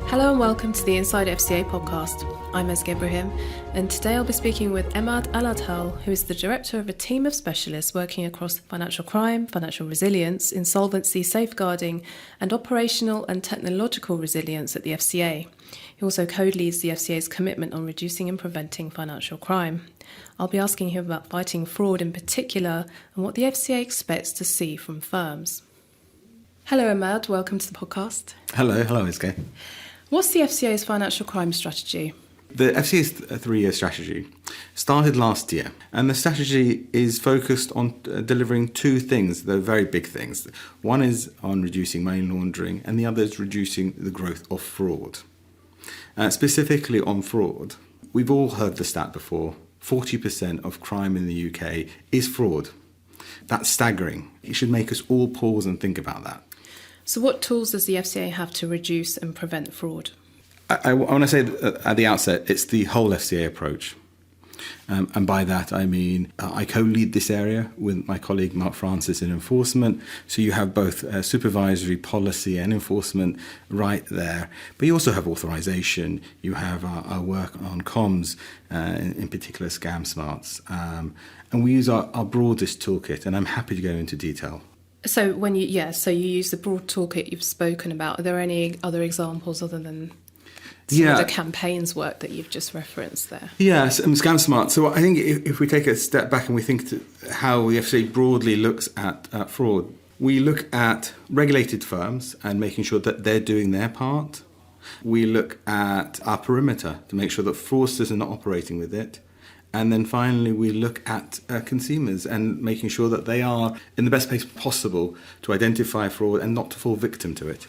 Hello and welcome to the Inside FCA Podcast. I'm Ibrahim, and today I'll be speaking with Emad Aladhal, who is the director of a team of specialists working across financial crime, financial resilience, insolvency, safeguarding, and operational and technological resilience at the FCA. He also co-leads the FCA's commitment on reducing and preventing financial crime. I'll be asking him about fighting fraud in particular and what the FCA expects to see from firms. Hello Emad, welcome to the podcast. Hello, Iske. What's the FCA's financial crime strategy? The FCA's three-year strategy started last year, and the strategy is focused on delivering two things. They're very big things. One is on reducing money laundering, and the other is reducing the growth of fraud. Specifically on fraud, we've all heard the stat before, 40% of crime in the UK is fraud. That's staggering. It should make us all pause and think about that. So what tools does the FCA have to reduce and prevent fraud? I want to say at the outset, it's the whole FCA approach. And by that, I mean, I co-lead this area with my colleague Mark Francis in enforcement. So you have both supervisory, policy and enforcement right there. But you also have authorization. You have our work on comms, in particular ScamSmart. And we use our broadest toolkit, and I'm happy to go into detail. So you use the broad toolkit you've spoken about. Are there any other examples other than some of the campaigns work that you've just referenced there? Yes, ScamSmart. So I think if we take a step back and we think to how the FCA broadly looks at fraud, we look at regulated firms and making sure that they're doing their part. We look at our perimeter to make sure that fraudsters are not operating with it. And then finally, we look at consumers and making sure that they are in the best place possible to identify fraud and not to fall victim to it.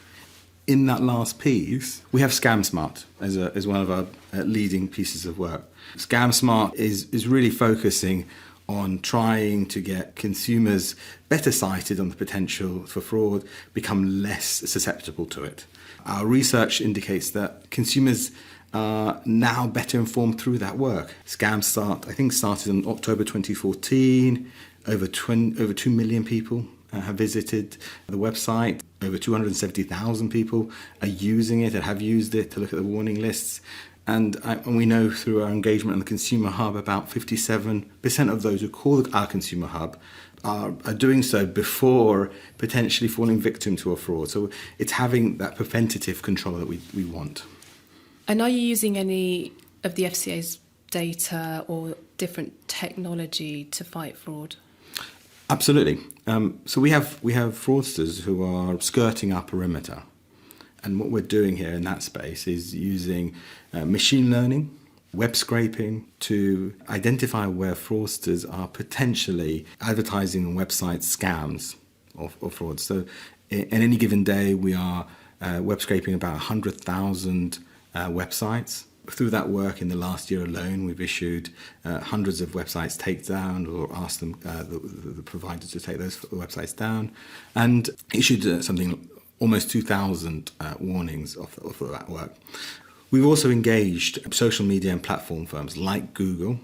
In that last piece, we have ScamSmart as one of our leading pieces of work. ScamSmart is really focusing on trying to get consumers better sighted on the potential for fraud, become less susceptible to it. Our research indicates that consumers are now better informed through that work. ScamSmart, I think, started in October 2014. Over 2 million people have visited the website. Over 270,000 people are using it and have used it to look at the warning lists. And we know through our engagement on the Consumer Hub, about 57% of those who call our Consumer Hub are doing so before potentially falling victim to a fraud. So it's having that preventative control that we want. And are you using any of the FCA's data or different technology to fight fraud? Absolutely. So we have fraudsters who are skirting our perimeter. And what we're doing here in that space is using machine learning, web scraping to identify where fraudsters are potentially advertising on website scams or fraud. So in any given day, we are web scraping about 100,000 websites. Through that work in the last year alone, we've issued hundreds of websites take down or asked them, the providers to take those websites down, and issued something almost 2,000 warnings off that work. We've also engaged social media and platform firms like Google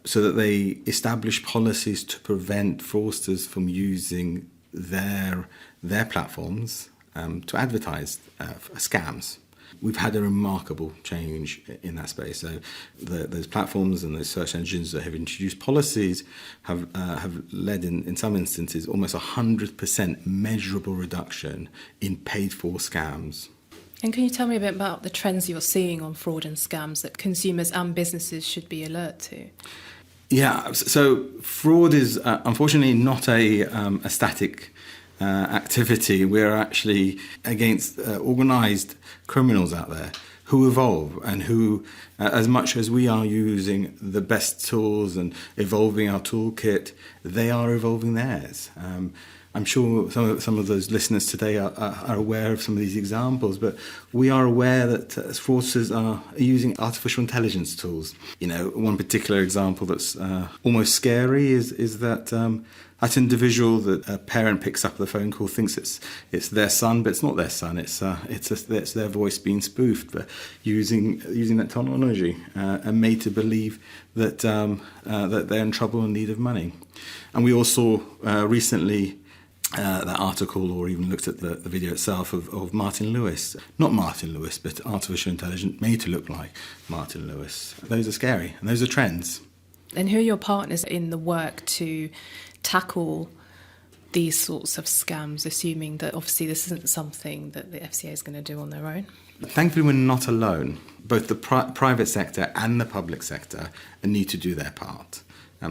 so that they establish policies to prevent fraudsters from using their platforms to advertise scams. We've had a remarkable change in that space. So those platforms and those search engines that have introduced policies have led in some instances almost 100% measurable reduction in paid-for scams. And can you tell me a bit about the trends you're seeing on fraud and scams that consumers and businesses should be alert to? Yeah, so fraud is unfortunately not a static activity. We're actually against organised criminals out there who evolve and who, as much as we are using the best tools and evolving our toolkit, they are evolving theirs. I'm sure some of those listeners today are aware of some of these examples, but we are aware that fraudsters are using artificial intelligence tools. You know, one particular example that's almost scary is that that individual that a parent picks up the phone call, thinks it's their son, but it's not their son. It's their voice being spoofed, but using that technology and made to believe that that they're in trouble and need of money. And we also recently that article or even looked at the video itself of Martin Lewis. Not Martin Lewis, but artificial intelligence made to look like Martin Lewis. Those are scary, and those are trends. And who are your partners in the work to tackle these sorts of scams, assuming that obviously this isn't something that the FCA is going to do on their own? Thankfully, we're not alone. Both the private sector and the public sector need to do their part.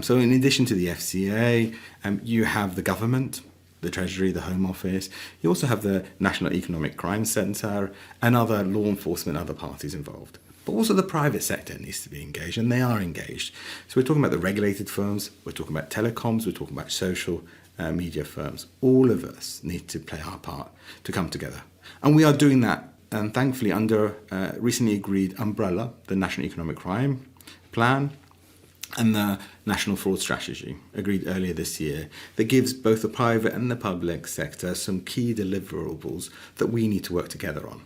So in addition to the FCA, you have the government, the Treasury, the Home Office. You also have the National Economic Crime Centre and other law enforcement, other parties involved. But also the private sector needs to be engaged, and they are engaged. So we're talking about the regulated firms, we're talking about telecoms, we're talking about social media firms. All of us need to play our part to come together. And we are doing that, and thankfully, under a recently agreed umbrella, the National Economic Crime Plan, and the National Fraud Strategy, agreed earlier this year, that gives both the private and the public sector some key deliverables that we need to work together on.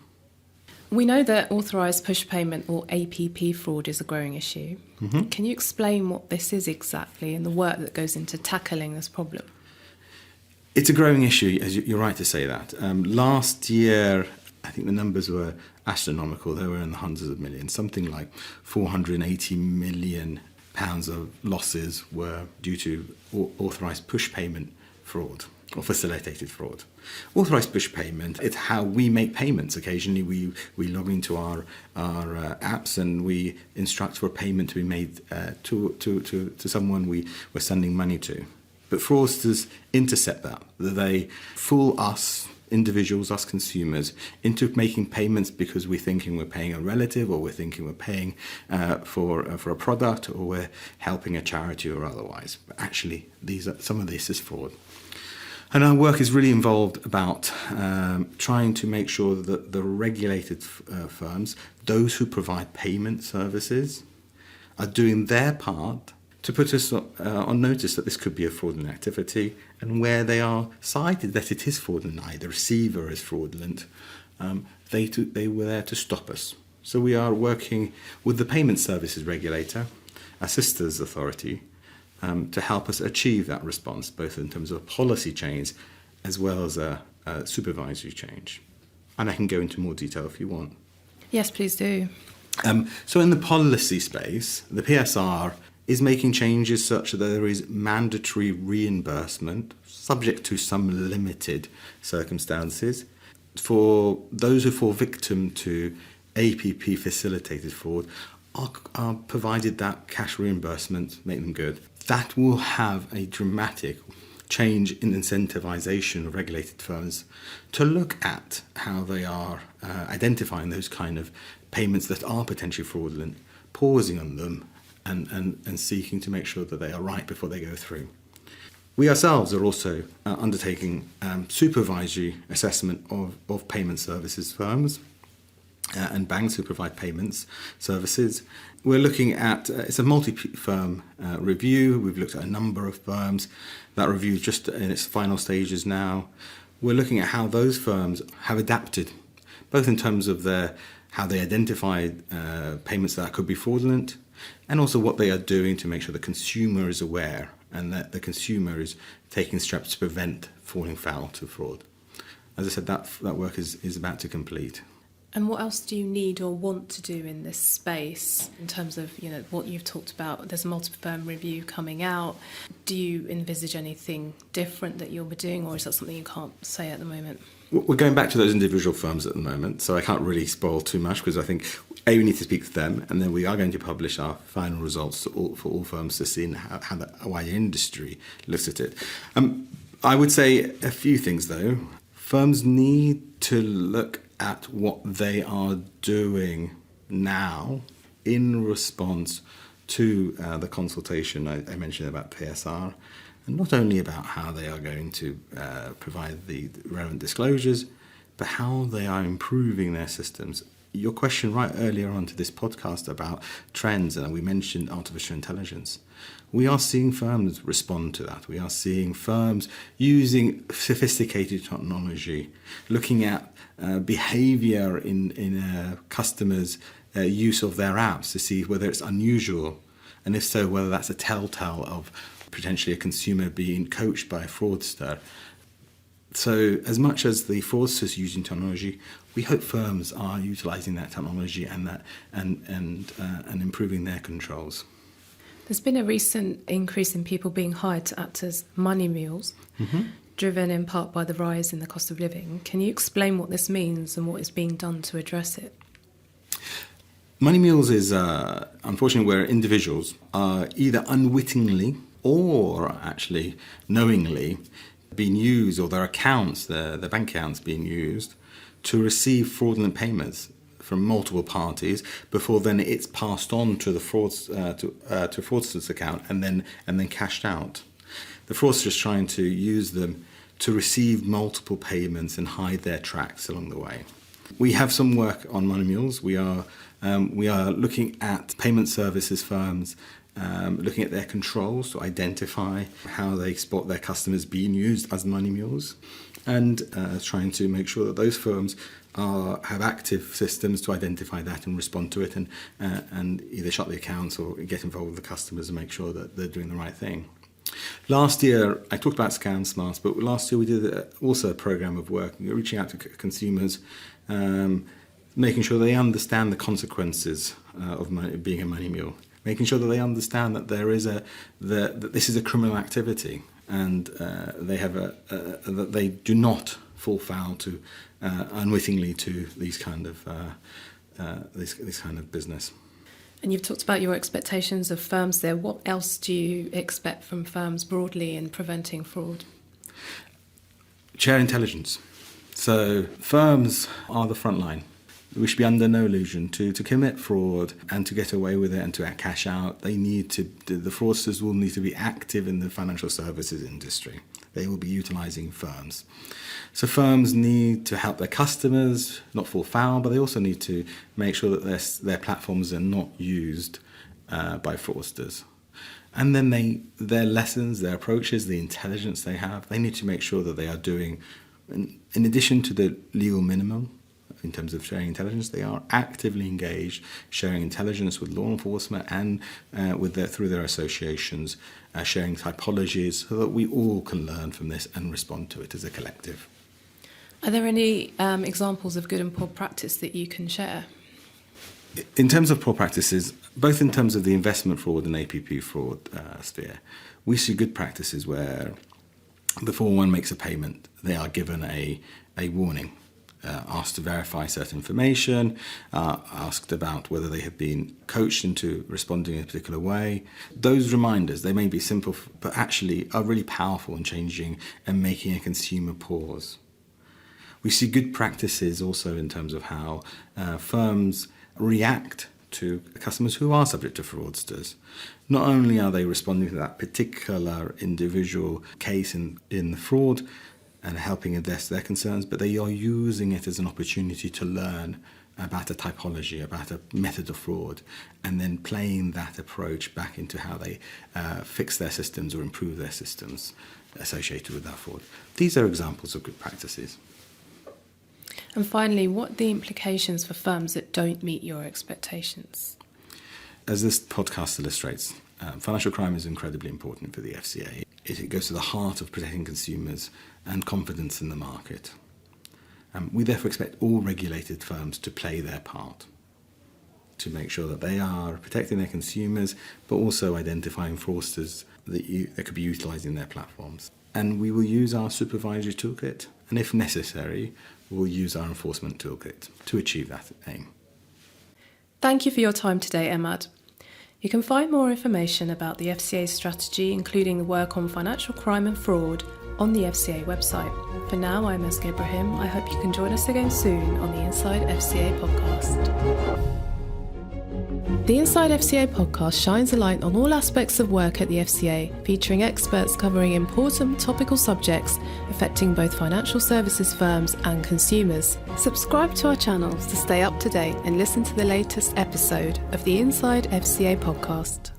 We know that authorised push payment or APP fraud is a growing issue. Mm-hmm. Can you explain what this is exactly and the work that goes into tackling this problem? It's a growing issue, as you're right to say that. Last year, I think the numbers were astronomical. They were in the hundreds of millions. Something like £480 million of losses were due to authorised push payment fraud or facilitated fraud. Authorised push payment, it's how we make payments. Occasionally we log into our apps and we instruct for a payment to be made to someone we're sending money to. But fraudsters intercept that. They fool us, individuals, us consumers, into making payments because we're thinking we're paying a relative, or we're thinking we're paying for a product, or we're helping a charity or otherwise. But actually, some of this is fraud. And our work is really involved about trying to make sure that the regulated firms, those who provide payment services, are doing their part to put us on notice that this could be a fraudulent activity, and where they are cited that it is fraudulent, the receiver is fraudulent, they were there to stop us. So we are working with the payment services regulator, a sisters authority, to help us achieve that response, both in terms of policy change as well as a supervisory change. And I can go into more detail if you want. Yes, please do. So in the policy space, the PSR is making changes such that there is mandatory reimbursement, subject to some limited circumstances, for those who fall victim to APP facilitated fraud are provided that cash reimbursement, make them good. That will have a dramatic change in incentivization of regulated firms to look at how they are identifying those kind of payments that are potentially fraudulent, pausing on them, and seeking to make sure that they are right before they go through. We ourselves are also undertaking supervisory assessment of payment services firms and banks who provide payments services. We're looking at, it's a multi-firm review. We've looked at a number of firms. That review is just in its final stages now. We're looking at how those firms have adapted, both in terms of how they identify payments that could be fraudulent, and also what they are doing to make sure the consumer is aware and that the consumer is taking steps to prevent falling foul to fraud. As I said, that work is about to complete. And what else do you need or want to do in this space in terms of, what you've talked about? There's a multi-firm review coming out. Do you envisage anything different that you'll be doing, or is that something you can't say at the moment? We're going back to those individual firms at the moment, so I can't really spoil too much, because I think we need to speak to them, and then we are going to publish our final results for all firms to see how the wider industry looks at it. I would say a few things, though. Firms need to look at what they are doing now in response to the consultation I mentioned about PSR, and not only about how they are going to provide the relevant disclosures, but how they are improving their systems. Your question right earlier on to this podcast about trends, and we mentioned artificial intelligence. We are seeing firms respond to that. We are seeing firms using sophisticated technology, looking at behavior in customers' use of their apps to see whether it's unusual, and if so, whether that's a telltale of potentially a consumer being coached by a fraudster. So as much as the fraudsters using technology, we hope firms are utilising that technology and improving their controls. There's been a recent increase in people being hired to act as money mules, driven in part by the rise in the cost of living. Can you explain what this means and what is being done to address it? Money mules is, unfortunately, where individuals are either unwittingly or actually knowingly being used, or their accounts, their bank accounts being used to receive fraudulent payments from multiple parties before then it's passed on to the fraudster's account and then cashed out. The fraudster is trying to use them to receive multiple payments and hide their tracks along the way. We have some work on money mules. We are looking at payment services firms, looking at their controls to identify how they spot their customers being used as money mules, and trying to make sure that those firms have active systems to identify that and respond to it, and either shut the accounts or get involved with the customers and make sure that they're doing the right thing. Last year, I talked about ScamSmart, but last year we did also a program of work reaching out to consumers, making sure they understand the consequences of being a money mule, making sure that they understand that that this is a criminal activity, and that they do not fall foul to unwittingly to these kind of business. And you've talked about your expectations of firms there. What else do you expect from firms broadly in preventing fraud? Share intelligence. So firms are the front line. We should be under no illusion to commit fraud and to get away with it and to cash out. The fraudsters will need to be active in the financial services industry. They will be utilising firms. So firms need to help their customers not fall foul, but they also need to make sure that their platforms are not used by fraudsters. And then their lessons, their approaches, the intelligence they have, they need to make sure that they are doing, in addition to the legal minimum, in terms of sharing intelligence, they are actively engaged, sharing intelligence with law enforcement and through their associations, sharing typologies so that we all can learn from this and respond to it as a collective. Are there any examples of good and poor practice that you can share? In terms of poor practices, both in terms of the investment fraud and APP fraud sphere, we see good practices where before one makes a payment, they are given a warning. Asked to verify certain information, asked about whether they have been coached into responding in a particular way. Those reminders, they may be simple, but actually are really powerful in changing and making a consumer pause. We see good practices also in terms of how firms react to customers who are subject to fraudsters. Not only are they responding to that particular individual case in the fraud, and helping address their concerns, but they are using it as an opportunity to learn about a typology, about a method of fraud, and then playing that approach back into how they fix their systems or improve their systems associated with that fraud. These are examples of good practices. And finally, what are the implications for firms that don't meet your expectations? As this podcast illustrates, financial crime is incredibly important for the FCA. It goes to the heart of protecting consumers and confidence in the market. We therefore expect all regulated firms to play their part, to make sure that they are protecting their consumers, but also identifying fraudsters that could be utilising their platforms. And we will use our supervisory toolkit, and if necessary, we'll use our enforcement toolkit to achieve that aim. Thank you for your time today, Emad. You can find more information about the FCA's strategy, including the work on financial crime and fraud, on the FCA website. For now, I'm Emad Aladhal. I hope you can join us again soon on the Inside FCA Podcast. The Inside FCA Podcast shines a light on all aspects of work at the FCA, featuring experts covering important topical subjects affecting both financial services firms and consumers. Subscribe to our channels to stay up to date and listen to the latest episode of the Inside FCA Podcast.